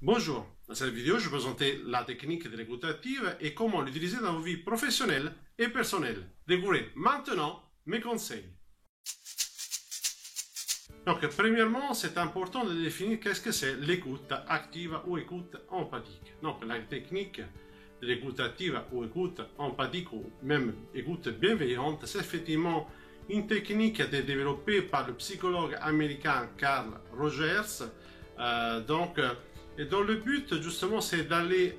Bonjour, dans cette vidéo, je vais présenter la technique de l'écoute active et comment l'utiliser dans vos vies professionnelles et personnelles. Découvrez maintenant mes conseils. Donc, premièrement, c'est important de définir qu'est-ce que c'est l'écoute active ou écoute empathique. Donc, la technique de l'écoute active ou écoute empathique ou même écoute bienveillante, c'est effectivement une technique qui a été développée par le psychologue américain Carl Rogers. Et dont le but justement c'est d'aller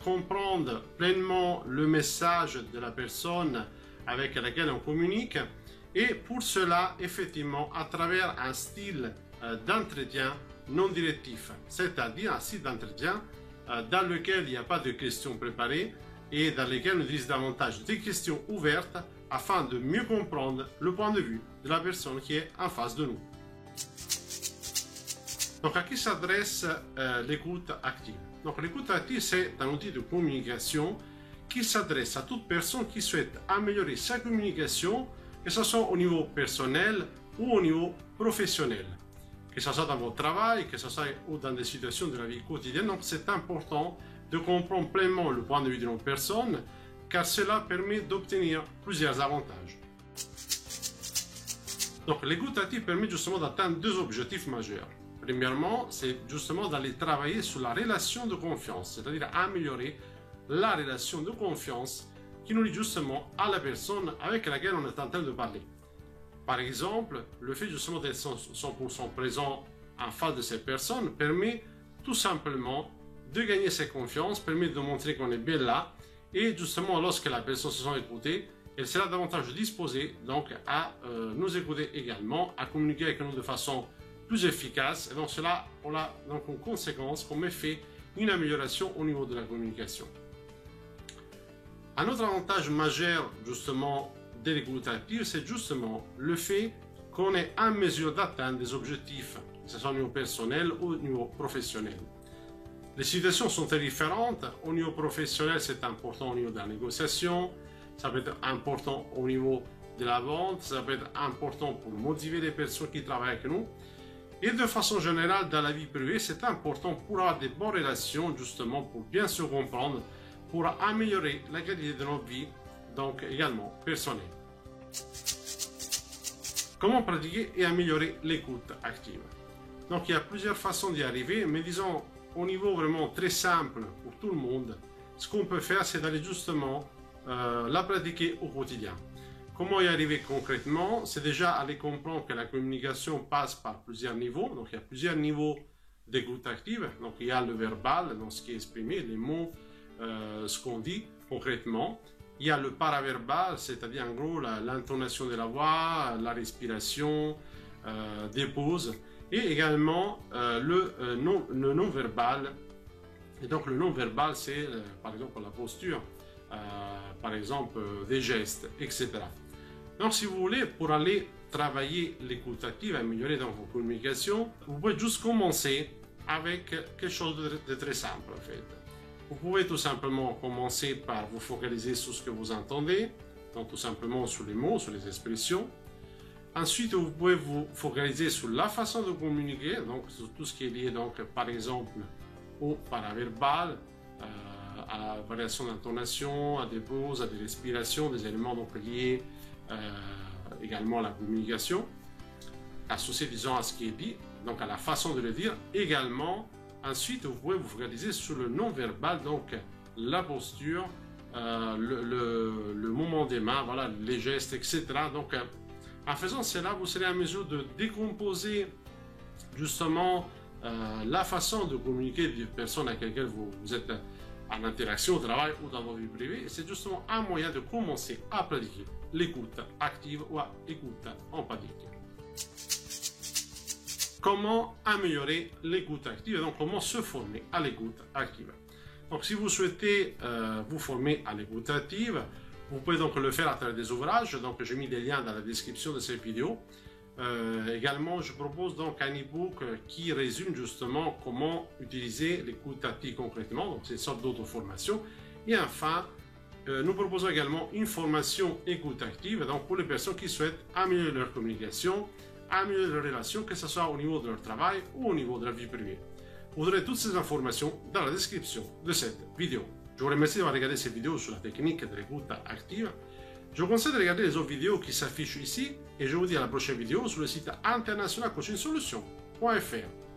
comprendre pleinement le message de la personne avec laquelle on communique, et pour cela effectivement à travers un style d'entretien non directif, c'est-à-dire un style d'entretien dans lequel il n'y a pas de questions préparées et dans lequel on utilise davantage des questions ouvertes afin de mieux comprendre le point de vue de la personne qui est en face de nous. Donc, à qui s'adresse l'écoute active? Donc, l'écoute active, c'est un outil de communication qui s'adresse à toute personne qui souhaite améliorer sa communication, que ce soit au niveau personnel ou au niveau professionnel, que ce soit dans votre travail, que ce soit ou dans des situations de la vie quotidienne. Donc, c'est important de comprendre pleinement le point de vue de notre personne, car cela permet d'obtenir plusieurs avantages. Donc, l'écoute active permet justement d'atteindre deux objectifs majeurs. Premièrement, c'est justement d'aller travailler sur la relation de confiance, c'est-à-dire améliorer la relation de confiance qui nous lie justement à la personne avec laquelle on est en train de parler. Par exemple, le fait justement d'être 100% présent en face de cette personne permet tout simplement de gagner cette confiance, permet de montrer qu'on est bien là, et justement lorsque la personne se sent écoutée, elle sera davantage disposée donc à nous écouter également, à communiquer avec nous de façon plus efficace, et donc cela on a donc en conséquence comme effet une amélioration au niveau de la communication. Un autre avantage majeur justement de l'écoute active, c'est justement le fait qu'on est en mesure d'atteindre des objectifs, que ce soit au niveau personnel ou au niveau professionnel. Les situations sont très différentes. Au niveau professionnel, c'est important au niveau de la négociation, ça peut être important au niveau de la vente, ça peut être important pour motiver les personnes qui travaillent avec nous. Et de façon générale, dans la vie privée, c'est important pour avoir des bonnes relations, justement, pour bien se comprendre, pour améliorer la qualité de notre vie, donc également personnelle. Comment pratiquer et améliorer l'écoute active? Donc, il y a plusieurs façons d'y arriver, mais disons, au niveau vraiment très simple pour tout le monde, ce qu'on peut faire, c'est d'aller justement la pratiquer au quotidien. Comment y arriver concrètement? C'est déjà aller comprendre que la communication passe par plusieurs niveaux. Donc, il y a plusieurs niveaux d'écoute active. Donc, il y a le verbal, donc ce qui est exprimé, les mots, ce qu'on dit concrètement. Il y a le paraverbal, c'est-à-dire en gros l'intonation de la voix, la respiration, des pauses. Et également le non-verbal. Et donc, le non-verbal, c'est par exemple la posture, par exemple des gestes, etc. Donc, si vous voulez, pour aller travailler l'écoute active, améliorer dans vos communications, vous pouvez juste commencer avec quelque chose de très simple en fait. Vous pouvez tout simplement commencer par vous focaliser sur ce que vous entendez, donc tout simplement sur les mots, sur les expressions. Ensuite, vous pouvez vous focaliser sur la façon de communiquer, donc sur tout ce qui est lié donc par exemple au paraverbal, à la variation d'intonation, à des pauses, à des respirations, des éléments donc liés également à la communication, associés disons à ce qui est dit, donc à la façon de le dire. Également, ensuite, vous pouvez vous focaliser sur le non-verbal, donc la posture, le mouvement des mains, voilà, les gestes, etc. Donc, en faisant cela, vous serez en mesure de décomposer justement la façon de communiquer des personnes avec lesquelles vous êtes en interaction au travail ou dans votre vie privée. C'est justement un moyen de commencer à pratiquer l'écoute active ou écoute empathique. Comment améliorer l'écoute active et donc comment se former à l'écoute active? Donc, si vous souhaitez vous former à l'écoute active, vous pouvez donc le faire à travers des ouvrages. Donc, j'ai mis des liens dans la description de cette vidéo. Également, je propose donc un e-book qui résume justement comment utiliser l'écoute active concrètement. Donc, c'est une sorte d'auto-formation. Et enfin, nous proposons également une formation écoute active, donc pour les personnes qui souhaitent améliorer leur communication, améliorer leurs relations, que ce soit au niveau de leur travail ou au niveau de leur vie privée. Vous aurez toutes ces informations dans la description de cette vidéo. Je vous remercie d'avoir regardé cette vidéo sur la technique de l'écoute active. Je vous conseille de regarder les autres vidéos qui s'affichent ici et je vous dis à la prochaine vidéo sur le site internationalcoachingsolutions.fr.